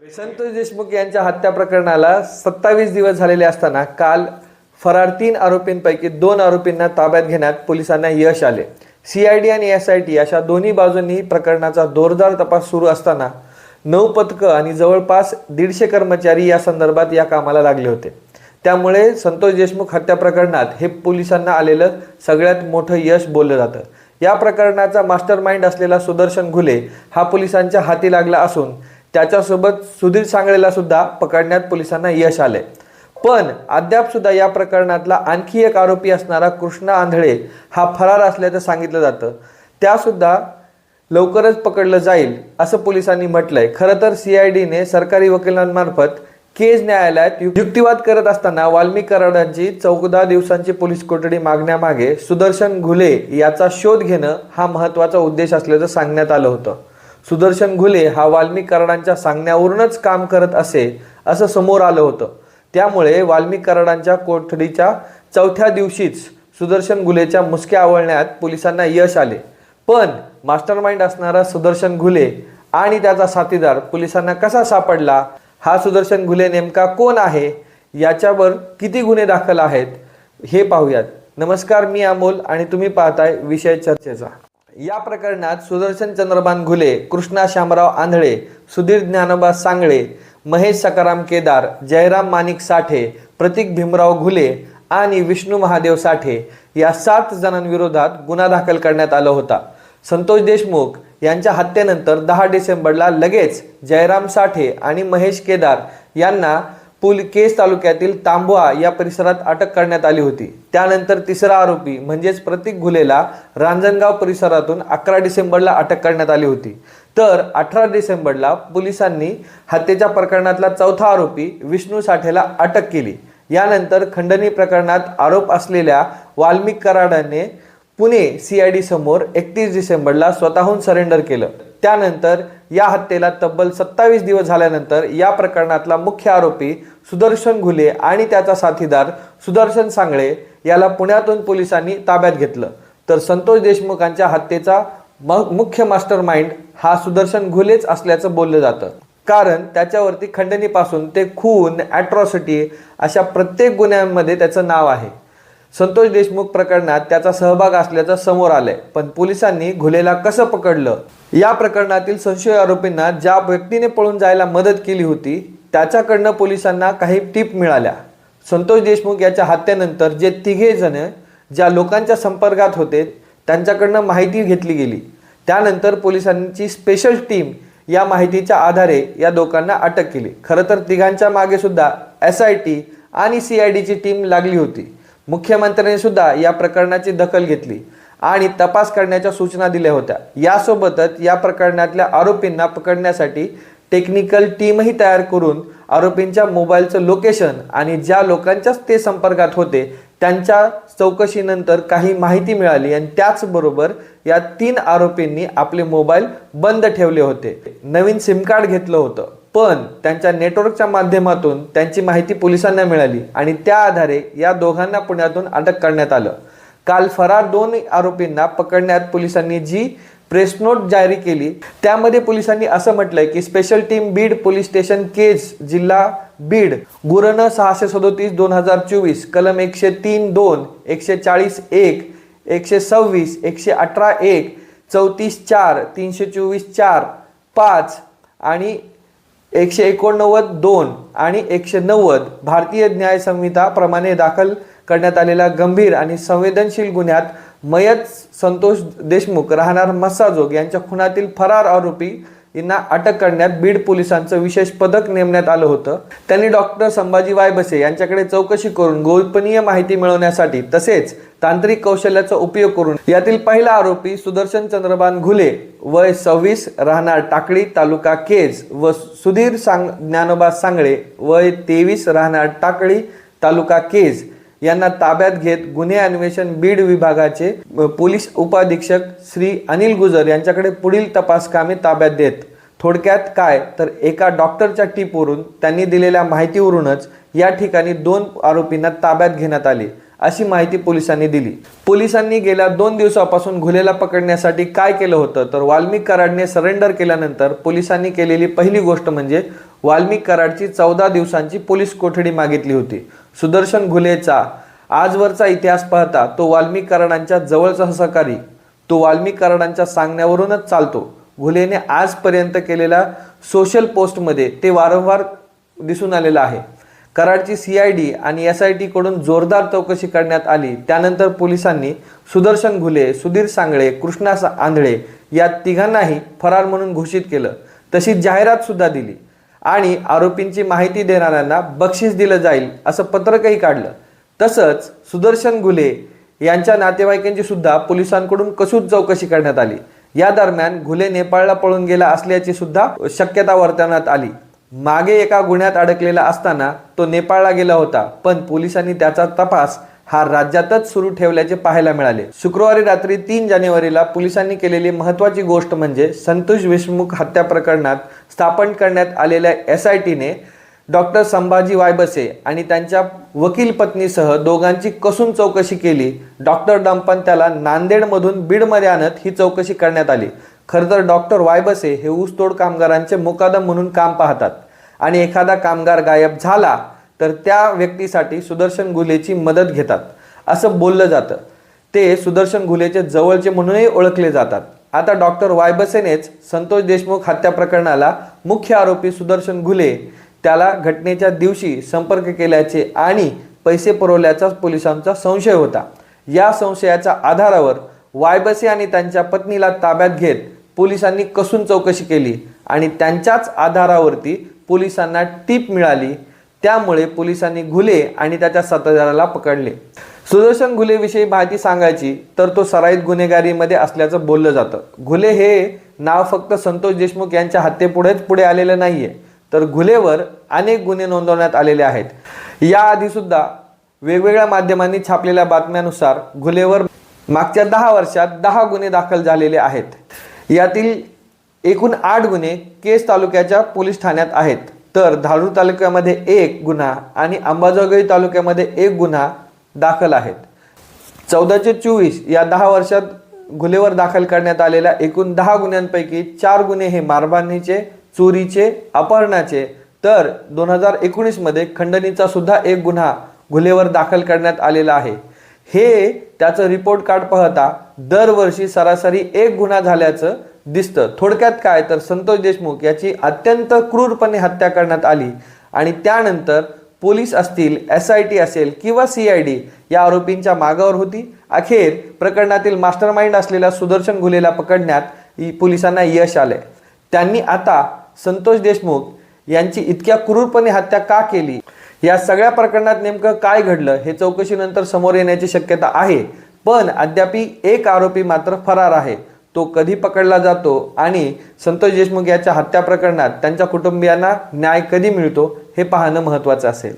संतोष देशमुख यांच्या हत्या प्रकरणाला 27 दिवस झालेले असताना काल फरार 3 आरोपींपैकी 2 आरोपींना ताब्यात घेण्यात पोलिसांना यश आले। CID आणि SIT अशा दोन्ही बाजूंनी प्रकरणाचा जोरदार तपास सुरू असताना 9 पथकं आणि जवळपास 150 कर्मचारी या संदर्भात या कामाला लागले होते। त्यामुळे संतोष देशमुख हत्या प्रकरणात हे पोलिसांना आलेलं सगळ्यात मोठं यश बोललं जातं। या प्रकरणाचा मास्टरमाइंड असलेला सुदर्शन घुले हा पोलिसांच्या हाती लागला असून त्याच्यासोबत सुधीर सांगळेला सुद्धा पकडण्यात पोलिसांना यश आले। पण अद्याप सुद्धा या प्रकरणातला आणखी एक आरोपी असणारा कृष्णा आंधळे हा फरार असल्याचं सांगितलं जातं। त्या सुद्धा लवकरच पकडलं जाईल असं पोलिसांनी म्हटलंय। खरं तर CIDने सरकारी वकिलांमार्फत केज न्यायालयात युक्तिवाद करत असताना वाल्मिक कराडांची 14 दिवसांची पोलीस कोठडी मागण्यामागे सुदर्शन घुले याचा शोध घेणं हा महत्त्वाचा उद्देश असल्याचं सांगण्यात आलं होतं। सुदर्शन घुले हा वाल्मिक कराडांच्या सांगण्यावरूनच काम करत असे असं समोर आलं होतं। त्यामुळे वाल्मिक कराडांच्या कोठडीच्या 4थ्या दिवशीच सुदर्शन घुलेच्या मुसक्या आवळण्यात पोलिसांना यश आले। पण मास्टरमाइंड असणारा सुदर्शन घुले आणि त्याचा साथीदार पोलिसांना कसा सापडला, हा सुदर्शन घुले नेमका कोण आहे, याच्यावर किती गुन्हे दाखल आहेत हे पाहूयात। नमस्कार, मी अमोल आणि तुम्ही पाहताय विषय चर्चेचा। या प्रकरणात सुदर्शन चंद्रभान घुले, कृष्णा शामराव आंधळे, सुधीर ज्ञानोबा सांगळे, महेश सकाराम केदार, जयराम माणिक साठे, प्रतीक भीमराव घुले आणि विष्णू महादेव साठे या 7 जणांविरोधात गुन्हा दाखल करण्यात आला होता। संतोष देशमुख यांच्या हत्येनंतर 10 डिसेंबरला लगेच जयराम साठे आणि महेश केदार यांना केज तालुक्यातील तांबवा या परिसरात अटक करण्यात आली होती। त्यानंतर तिसरा आरोपी म्हणजेच प्रतीक घुलेला रांजणगाव परिसरातून 11 डिसेंबरला अटक करण्यात आली होती। तर 18 डिसेंबरला पोलिसांनी हत्येच्या प्रकरणातला 4था आरोपी विष्णू साठेला अटक केली। यानंतर खंडणी प्रकरणात आरोप असलेल्या वाल्मिक कराडाने पुणे CID समोर 31 डिसेंबरला स्वतःहून सरेंडर केलं। त्यानंतर या हत्येला तब्बल 27 दिवस झाल्यानंतर या प्रकरणातला मुख्य आरोपी सुदर्शन घुले आणि त्याचा साथीदार सुदर्शन सांगळे याला पुण्यातून पोलिसांनी ताब्यात घेतलं। तर संतोष देशमुखांच्या हत्येचा मुख्य मास्टरमाइंड हा सुदर्शन घुलेच असल्याचं बोललं जातं। कारण त्याच्यावरती खंडणीपासून ते खून, ॲट्रॉसिटी अशा प्रत्येक गुन्ह्यांमध्ये त्याचं नाव आहे। संतोष देशमुख प्रकरणात त्याचा सहभाग असल्याचं समोर आलंय। पण पोलिसांनी घुलेला कसं पकडलं, या प्रकरणातील संशय आरोपींना ज्या व्यक्तीने पळून जायला मदत केली होती त्याच्याकडनं पोलिसांना काही टिप मिळाल्या। संतोष देशमुख याच्या हत्येनंतर जे 3 जण ज्या लोकांच्या संपर्कात होते त्यांच्याकडनं माहिती घेतली गेली। त्यानंतर पोलिसांची स्पेशल टीम या माहितीच्या आधारे या दोघांना अटक केली। खरं तर तिघांच्या मागे सुद्धा SIT आणि CIDची टीम लागली होती। मुख्यमंत्र्यांनी सुद्धा या प्रकरणाची दखल घेतली आणि तपास करण्याच्या सूचना दिल्या होत्या। यासोबतच या प्रकरणातल्या आरोपींना पकडण्यासाठी टेक्निकल टीमही तयार करून आरोपींच्या मोबाईलचं लोकेशन आणि ज्या लोकांच्या ते संपर्कात होते त्यांच्या चौकशीनंतर काही माहिती मिळाली आणि त्याचबरोबर या 3 आरोपींनी आपले मोबाईल बंद ठेवले होते, नवीन सिम कार्ड घेतलं होतं। पण त्यांच्या नेटवर्कच्या माध्यमातून त्यांची माहिती पोलिसांना मिळाली आणि त्या आधारे या दोघांना पुण्यातून अटक करण्यात आलं। काल फरार 2 आरोपींना पकडण्यात पोलिसांनी जी प्रेस नोट जारी केली त्यामध्ये पोलिसांनी असं म्हटलंय की special team Beed police station Kaij जिल्हा बीड गुरन 637/2024 कलम 103(2), 140(1), 126, 118(1), 34(4), 324(4), 5 आणि 189(2) आणि 190 भारतीय न्याय संहिता प्रमाणे दाखल करण्यात आलेल्या गंभीर आणि संवेदनशील गुन्ह्यात मयत संतोष देशमुख राहणार मस्साजोग यांच्या खुनातील फरार आरोपी यांना अटक करण्यात बीड पोलिसांचं विशेष पथक नेमण्यात आलं होतं। त्यांनी डॉक्टर संभाजी वायबसे यांच्याकडे चौकशी करून गोपनीय माहिती मिळवण्यासाठी तसेच तांत्रिक कौशल्याचा उपयोग करून यातील पहिला आरोपी सुदर्शन चंद्रभान घुले वय 26 राहणार टाकळी तालुका केज व सुधीर ज्ञानोबा सांगळे वय 23 राहणार टाकळी तालुका केज यांना ताब्यात घेत गुन्हे अन्वेषण बीड विभागाचे पोलीस उपाधीक्षक श्री अनिल गुजर यांच्याकडे पुढील तपास कामे ताब्यात देत। थोडक्यात काय तर एका डॉक्टरच्या टिपवरून त्यांनी दिलेल्या माहितीवरूनच या ठिकाणी 2 आरोपींना ताब्यात घेण्यात आले अशी माहिती पोलिसांनी दिली। पोलिसांनी गेल्या 2 दिवसापासून घुलेला पकडण्यासाठी काय केलं होतं तर वाल्मिक कराडने सरेंडर केल्यानंतर पोलिसांनी केलेली पहिली गोष्ट म्हणजे वाल्मिक कराडची 14 दिवसांची पोलीस कोठडी मागितली होती. सुदर्शन घुलेचा आजवरचा इतिहास पाहता तो वाल्मिक कराडांच्या जवळचा सहकारी, तो वाल्मिक कराडांच्या सांगण्यावरूनच चालतो. घुलेने आजपर्यंत केलेल्या सोशल पोस्टमध्ये ते वारंवार दिसून आलेलं आहे. कराडची CID आणि SIT कडून जोरदार चौकशी करण्यात आली. त्यानंतर पोलिसांनी सुदर्शन घुले, सुधीर सांगळे, कृष्णा आंधळे या तिघांनाही फरार म्हणून घोषित केलं. तशी जाहिरात सुद्धा दिली आणि आरोपींची माहिती देणाऱ्यांना बक्षीस दिलं जाईल असं पत्रकही काढलं. तसंच सुदर्शन घुले यांच्या नातेवाईकांची सुद्धा पोलिसांकडून कसून चौकशी करण्यात आली. या दरम्यान घुले नेपाळला पळून गेला असल्याची सुद्धा शक्यता वर्तवण्यात आली. मागे एका गुन्ह्यात अडकलेला असताना तो नेपाळला गेला होता, पण पोलिसांनी त्याचा तपास हा राज्यातच सुरू ठेवल्याचे पाहायला मिळाले. शुक्रवारी रात्री 3 जानेवारीला पोलिसांनी केलेली महत्त्वाची गोष्ट म्हणजे संतोष देशमुख हत्या प्रकरणात स्थापन करण्यात आलेल्या SITने डॉक्टर संभाजी वायबसे आणि त्यांच्या वकील पत्नीसह दोघांची कसून चौकशी केली. डॉक्टर डंपन त्याला नांदेडमधून बीडमध्ये आणत ही चौकशी करण्यात आली. खरं तर डॉक्टर वायबसे हे ऊसतोड कामगारांचे मुकादम म्हणून काम पाहतात आणि एखादा कामगार गायब झाला तर त्या व्यक्तीसाठी सुदर्शन घुलेची मदत घेतात असं बोललं जातं. ते सुदर्शन घुलेचे जवळचे म्हणूनही ओळखले जातात. आता डॉक्टर वायबसेनेच संतोष देशमुख हत्या प्रकरणाला मुख्य आरोपी सुदर्शन घुले त्याला घटनेच्या दिवशी संपर्क केल्याचे आणि पैसे पुरवल्याचा पोलिसांचा संशय होता. या संशयाच्या आधारावर वायबसे आणि त्यांच्या पत्नीला ताब्यात घेत पोलिसांनी कसून चौकशी केली आणि त्यांच्याच आधारावरती पोलिसांना टीप मिळाली. त्यामुळे पोलिसांनी घुले आणि त्याच्या साथीदाराला पकडले. सुदर्शन घुलेविषयी माहिती सांगायची तर तो सराईत गुन्हेगारीमध्ये असल्याचं बोललं जातं. घुले हे नाव फक्त संतोष देशमुख यांच्या हत्येपुढेच पुढे आलेलं नाहीये, तर घुलेवर अनेक गुन्हे नोंदवण्यात आलेले आहेत. याआधी सुद्धा वेगवेगळ्या माध्यमांनी छापलेल्या बातम्यानुसार घुलेवर मागच्या 10 वर्षात 10 गुन्हे दाखल झालेले आहेत. यातील एकूण 8 गुन्हे केज तालुक्याच्या पोलीस ठाण्यात आहेत, तर धारूर तालुक्यामध्ये 1 गुन्हा आणि अंबाजोगाई तालुक्यामध्ये 1 गुन्हा दाखल आहेत. 14/24 या 10 वर्षात घुलेवर दाखल करण्यात आलेल्या एकूण 10 गुन्ह्यांपैकी 4 गुन्हे हे मारहाणीचे, चोरीचे, अपहरणाचे, तर 2019 मध्ये खंडणीचा सुद्धा 1 गुन्हा घुलेवर दाखल करण्यात आलेला आहे. हे त्याचं रिपोर्ट कार्ड पाहता दरवर्षी सरासरी 1 गुन्हा झाल्याचं दिसतं. थोडक्यात काय तर संतोष देशमुख याची अत्यंत क्रूरपणे हत्या करण्यात आली आणि त्यानंतर पोलीस असतील, SIT असेल किंवा CID या आरोपींच्या मागावर होती. अखेर प्रकरणातील मास्टरमाइंड असलेल्या सुदर्शन घुलेला पकडण्यात पोलिसांना यश आले. त्यांनी आता संतोष देशमुख यांची इतक्या क्रूरपणे हत्या का केली, या सगळ्या प्रकरणात नेमकं काय घडलं हे चौकशीनंतर समोर येण्याची शक्यता आहे. पण अद्यापी एक आरोपी मात्र फरार आहे. तो कधी पकडला जातो आणि संतोष देशमुख याच्या हत्या प्रकरणात त्यांच्या कुटुंबियांना न्याय कधी मिळतो हे पाहणं महत्त्वाचं असेल.